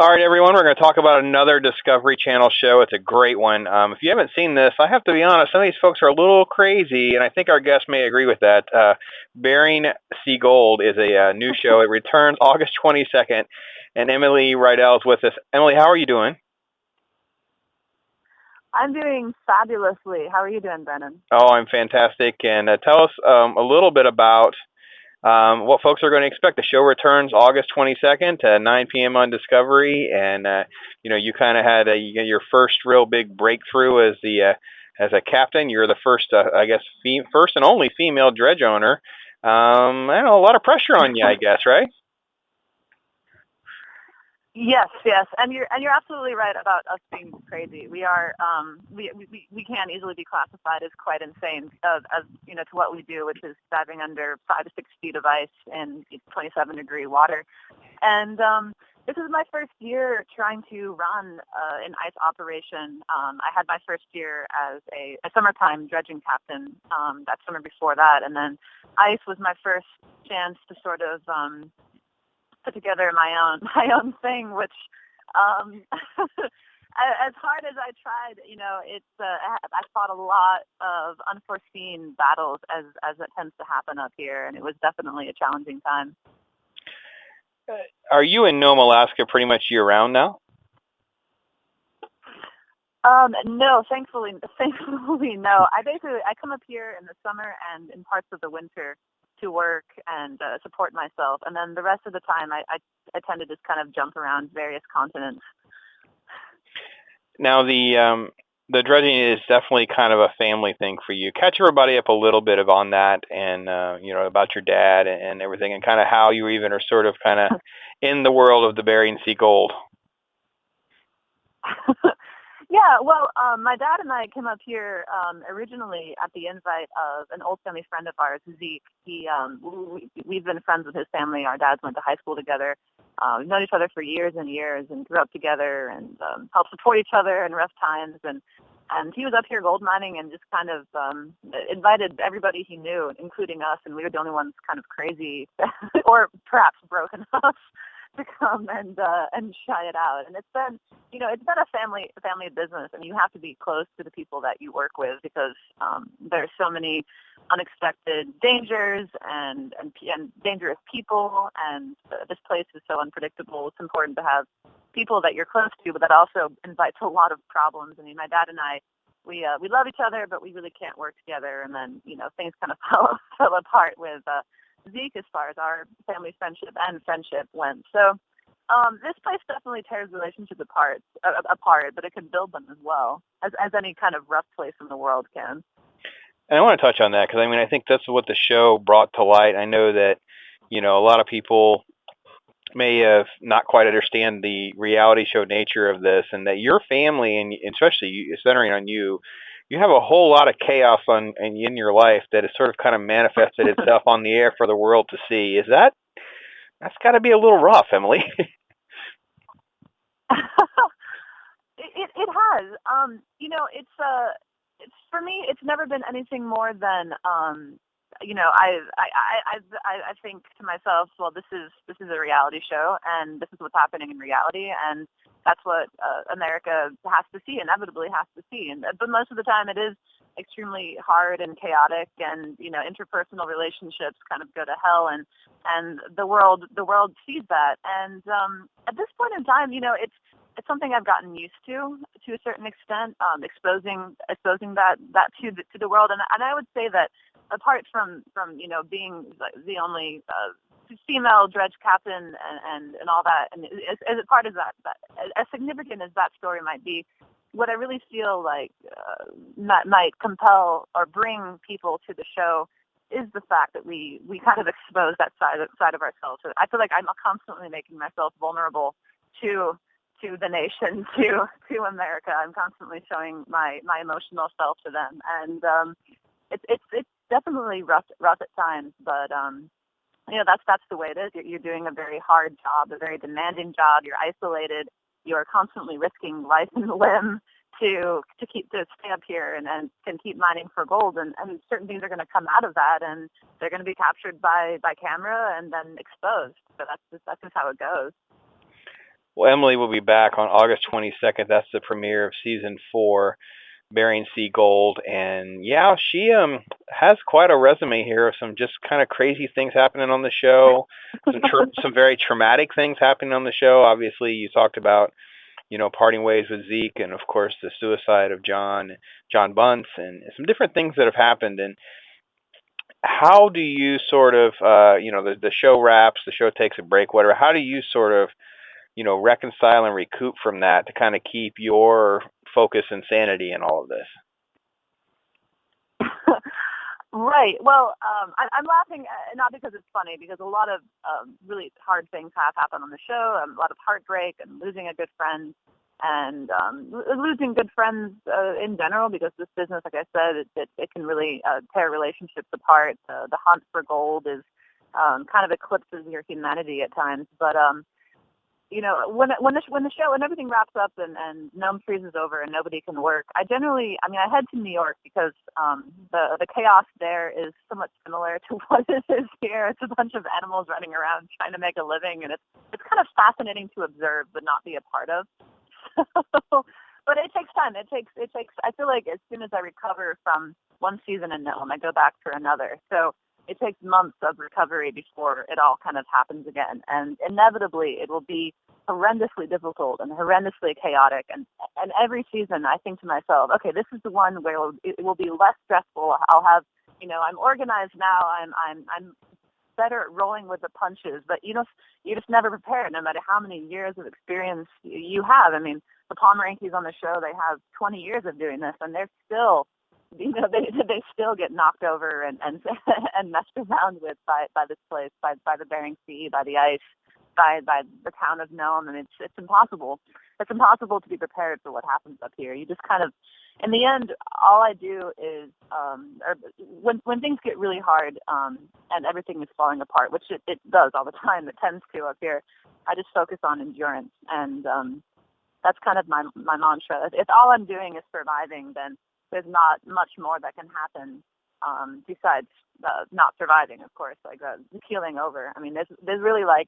All right, everyone, we're going to talk about another Discovery Channel show. It's a great one. If you haven't seen this, I have to be honest, some of these folks are a little crazy, and I think our guests may agree with that. Bering Sea Gold is a new show. It returns August 22nd, and Emily Riedel is with us. Emily, how are you doing? I'm doing fabulously. How are you doing, Brennan? Oh, I'm fantastic. And tell us a little bit about what folks are going to expect. The show returns August 22nd at 9 p.m. on Discovery, and you kind of had your first real big breakthrough as a captain. You're the first, I guess, first and only female dredge owner. I know, a lot of pressure on you, I guess, right? Yes, and you're absolutely right about us being crazy. We are we can easily be classified as quite insane as to what we do, which is diving under 5 to 6 feet of ice in 27-degree water. And this is my first year trying to run an ice operation. I had my first year as a summertime dredging captain that summer before that, and then ice was my first chance to sort of put together my own thing, which as hard as I tried, it's I fought a lot of unforeseen battles as it tends to happen up here, and it was definitely a challenging time. Are you in Nome, Alaska pretty much year round now? No, thankfully no. I come up here in the summer and in parts of the winter to work and support myself, and then the rest of the time I tend to just kind of jump around various continents. Now the dredging is definitely kind of a family thing for you. Catch everybody up a little bit on that, and about your dad and everything, and kind of how you even are sort of kind of in the world of the Bering Sea Gold. Yeah, well, my dad and I came up here originally at the invite of an old family friend of ours, Zeke. We've been friends with his family. Our dads went to high school together. We've known each other for years and years and grew up together and helped support each other in rough times. And he was up here gold mining and just kind of invited everybody he knew, including us, and we were the only ones kind of crazy or perhaps broken enough to come and try it out. And it's been a family business, and you have to be close to the people that you work with because there's so many unexpected dangers and dangerous people, and this place is so unpredictable. It's important to have people that you're close to, but that also invites a lot of problems. I mean, my dad and I, we love each other, but we really can't work together. And then things kind of fell apart with Zeke as far as our family friendship went. So this place definitely tears relationships apart, but it can build them as well, as any kind of rough place in the world can. And I want to touch on that because I think that's what the show brought to light. I know that a lot of people may have not quite understand the reality show nature of this, and that your family, and especially you, centering on you, you have a whole lot of chaos in your life that has sort of kind of manifested itself on the air for the world to see. That's got to be a little rough, Emily? It has. It's for me. It's never been anything more than I think to myself, well, this is a reality show, and this is what's happening in reality, and that's what America has to see, inevitably has to see. But most of the time, it is extremely hard and chaotic, and interpersonal relationships kind of go to hell, and the world sees that. And at this point in time, it's something I've gotten used to a certain extent, exposing that to the world, and I would say that apart from being the only female dredge captain and all that, and as a part of that, as significant as that story might be, what I really feel like might compel or bring people to the show is the fact that we kind of expose that side of ourselves. I feel like I'm constantly making myself vulnerable to the nation, to America. I'm constantly showing my emotional self to them, and it's definitely rough at times, but that's the way it is. You're doing a very hard job, a very demanding job. You're isolated. You're constantly risking life and limb to stay up here and can keep mining for gold, and certain things are going to come out of that, and they're going to be captured by camera and then exposed. So that's just how it goes. Well, Emily will be back on August 22nd. That's the premiere of season 4, Bering Sea Gold, and yeah, she has quite a resume here of some just kind of crazy things happening on the show, some very traumatic things happening on the show. Obviously, you talked about parting ways with Zeke, and of course the suicide of John Bunce, and some different things that have happened. And how do you sort of the show wraps, the show takes a break, whatever. How do you sort of reconcile and recoup from that to kind of keep your focus and sanity in all of this? Right. Well, I'm laughing not because it's funny, because a lot of really hard things have happened on the show. A lot of heartbreak and losing a good friend, and losing good friends in general, because this business, like I said, it can really tear relationships apart. The hunt for gold is kind of eclipses your humanity at times. But when everything wraps up and Gnome freezes over and nobody can work, I head to New York because the chaos there is somewhat similar to what it is here. It's a bunch of animals running around trying to make a living, and it's kind of fascinating to observe but not be a part of. But it takes time. It takes. I feel like as soon as I recover from one season in Gnome, I go back for another. So it takes months of recovery before it all kind of happens again. And inevitably, it will be horrendously difficult and horrendously chaotic. And every season, I think to myself, okay, this is the one where it will be less stressful. I'll have, I'm organized now. I'm better at rolling with the punches. But you just never prepare, no matter how many years of experience you have. I mean, the Pomerankies on the show, they have 20 years of doing this, and they're still, they still get knocked over and messed around with by this place, by the Bering Sea, by the ice, by the town of Nome, and it's impossible. It's impossible to be prepared for what happens up here. You just kind of, in the end, all I do is, when things get really hard and everything is falling apart, which it does all the time, it tends to up here, I just focus on endurance, and that's kind of my mantra. If all I'm doing is surviving, then there's not much more that can happen besides not surviving, of course, like keeling over. I mean, there's really like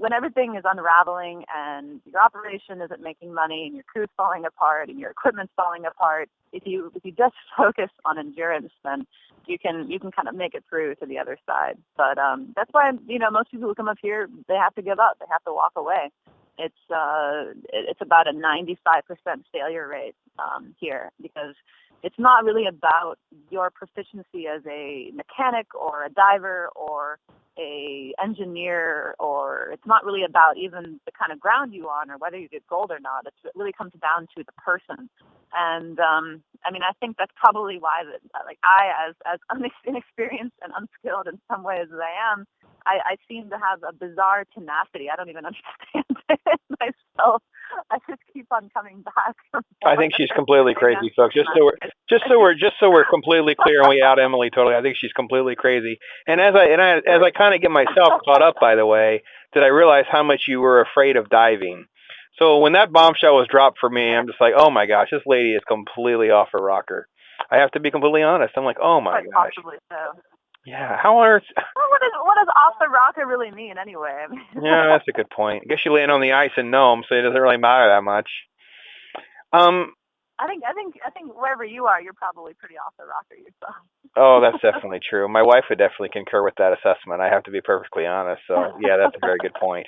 when everything is unraveling and your operation isn't making money and your crew's falling apart and your equipment's falling apart, if you just focus on endurance, then you can kind of make it through to the other side. But that's why most people who come up here, they have to give up. They have to walk away. It's about a 95% failure rate here, because it's not really about your proficiency as a mechanic or a diver or a engineer, or it's not really about even the kind of ground you on or whether you get gold or not. It really comes down to the person. And I think that's probably why I, as inexperienced and unskilled in some ways as I am, I seem to have a bizarre tenacity. I don't even understand it myself. I just keep on coming back. I think she's completely crazy, folks. Just so we're completely clear and we out Emily totally. I think she's completely crazy. And as I kind of get myself caught up, by the way, did I realize how much you were afraid of diving? So when that bombshell was dropped for me, I'm just like, oh my gosh, this lady is completely off her rocker. I have to be completely honest. I'm like, oh my gosh. Possibly so. Yeah, how on earth? Well, what does off the rocker really mean anyway? Yeah, that's a good point. I guess you land on the ice in Nome, so it doesn't really matter that much. I think wherever you are, you're probably pretty off the rocker yourself. Oh, that's definitely true. My wife would definitely concur with that assessment. I have to be perfectly honest. So yeah, that's a very good point.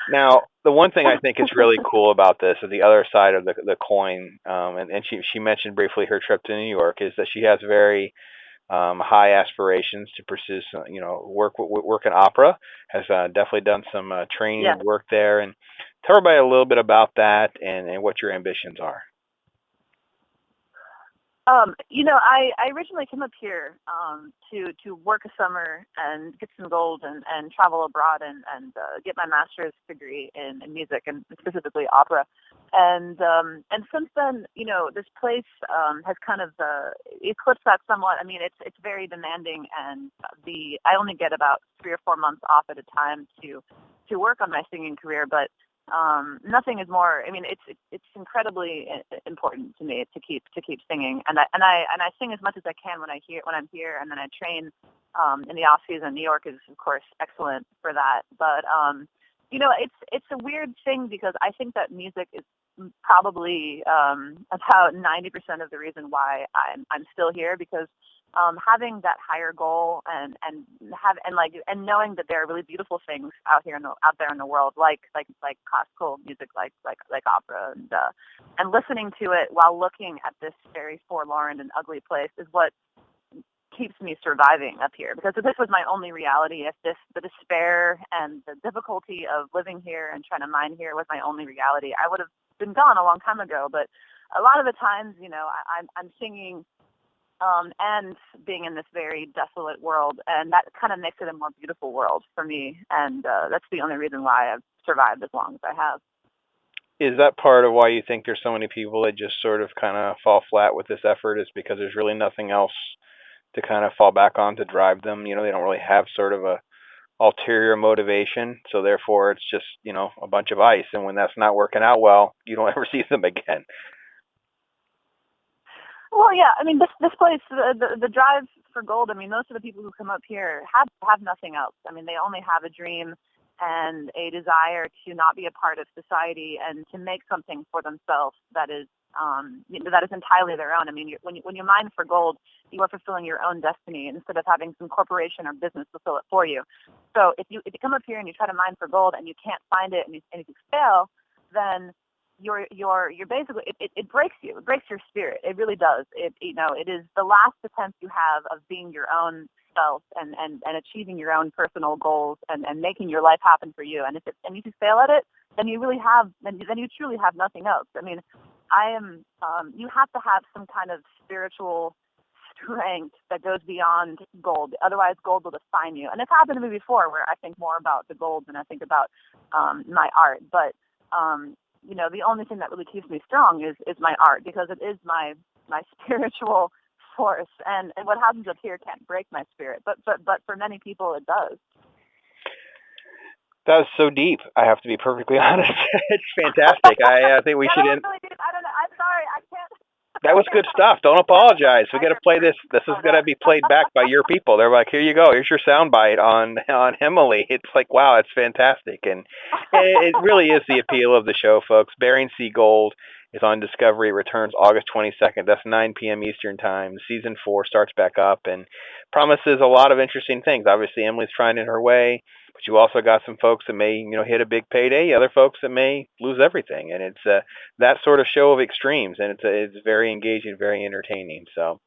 Now, the one thing I think is really cool about this is the other side of the coin, and she mentioned briefly her trip to New York, is that she has very high aspirations to pursue work in opera. Has definitely done some training and work there. And tell everybody a little bit about that and what your ambitions are. I originally came up here to work a summer and get some gold and travel abroad and get my master's degree in music, and specifically opera. And since then, this place has kind of eclipsed that somewhat. I mean, it's very demanding, and I only get about 3 or 4 months off at a time to work on my singing career, but nothing is more. I mean, it's incredibly important to me to keep singing, and I sing as much as I can when I'm here, and then I train in the off season. New York is, of course, excellent for that, but It's a weird thing because I think that music is probably about 90% of the reason why I'm still here, because having that higher goal and knowing that there are really beautiful things out there in the world, like classical music, like opera, and listening to it while looking at this very forlorn and ugly place is what keeps me surviving up here. Because if this was my only reality, if the despair and the difficulty of living here and trying to mine here was my only reality, I would have been gone a long time ago. But a lot of the times, I'm singing and being in this very desolate world, and that kind of makes it a more beautiful world for me. And that's the only reason why I've survived as long as I have. Is that part of why you think there's so many people that just sort of kind of fall flat with this effort, is because there's really nothing else to kind of fall back on to drive them? They don't really have sort of a ulterior motivation, so therefore it's just, a bunch of ice, and when that's not working out well, you don't ever see them again. Well, yeah, I mean, this place, the drive for gold, I mean, most of the people who come up here have nothing else. I mean, they only have a dream and a desire to not be a part of society and to make something for themselves that is entirely their own. I mean, when you mine for gold, you are fulfilling your own destiny instead of having some corporation or business fulfill it for you. So if you come up here and you try to mine for gold and you can't find it, and if you fail, then you're basically, it breaks you. It breaks your spirit. It really does. It is the last attempt you have of being your own self and achieving your own personal goals and making your life happen for you. And if you fail at it, then you really have then you truly have nothing else. I mean, you have to have some kind of spiritual strength that goes beyond gold. Otherwise, gold will define you. And it's happened to me before, where I think more about the gold than I think about my art. But the only thing that really keeps me strong is my art, because it is my spiritual force. And what happens up here can't break my spirit, but for many people it does. That was so deep. I have to be perfectly honest. It's fantastic. I think we should end. Really deep. I don't know. I'm sorry. I can't. That was good stuff. Don't apologize. We got to play this. This is going to be played back by your people. They're like, here you go. Here's your soundbite on Emily. It's like, wow, it's fantastic. And it really is the appeal of the show, folks. Bering Sea Gold is on Discovery. It returns August 22nd. That's 9 p.m. Eastern Time. Season 4 starts back up and promises a lot of interesting things. Obviously, Emily's trying in her way, but you also got some folks that may, hit a big payday. Other folks that may lose everything. And it's that sort of show of extremes, and it's very engaging, very entertaining. So,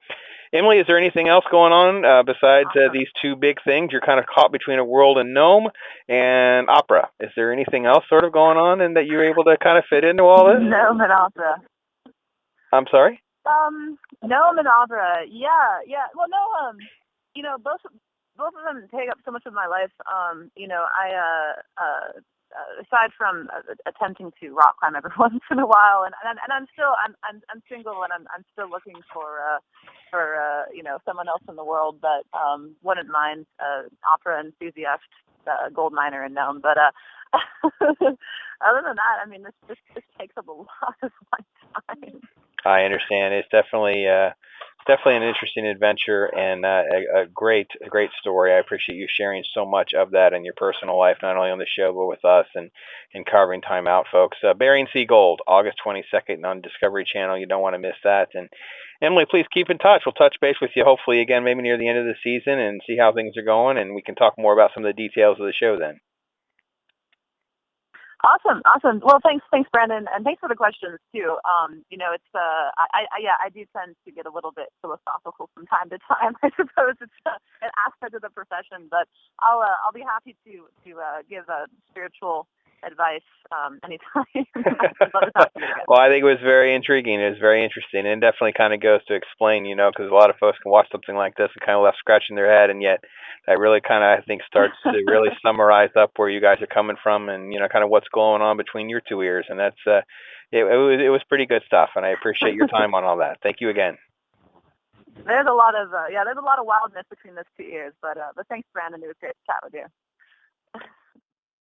Emily, is there anything else going on besides these two big things? You're kind of caught between a world and gnome and opera. Is there anything else sort of going on and that you're able to kind of fit into all this? Gnome and opera. I'm sorry? Gnome and opera. Yeah. Well, no, both of them take up so much of my life. Aside from attempting to rock climb every once in a while, and I'm single, and I'm still looking for someone else in the world that wouldn't mind opera enthusiast, gold miner, and gnome. But other than that, I mean, this takes up a lot of my time. I understand. It's definitely an interesting adventure and a great story. I appreciate you sharing so much of that in your personal life, not only on the show but with us, and carving time out, folks. Bering Sea Gold, August 22nd on Discovery Channel. You don't want to miss that. And Emily, please keep in touch. We'll touch base with you hopefully again, maybe near the end of the season, and see how things are going, and we can talk more about some of the details of the show then. Awesome. Well, thanks, Brandon, and thanks for the questions too. It's I do tend to get a little bit philosophical from time to time. I suppose it's an aspect of the profession, but I'll be happy to give a spiritual advice anytime. Well, I think it was very intriguing. It was very interesting, and definitely kind of goes to explain, because a lot of folks can watch something like this and kind of left scratching their head, and yet that really kind of, I think, starts to really summarize up where you guys are coming from, and kind of what's going on between your two ears, and that's it was pretty good stuff, and I appreciate your time on all that. Thank you again. There's a lot of wildness between those two ears, but thanks, Brandon. It was great to chat with you.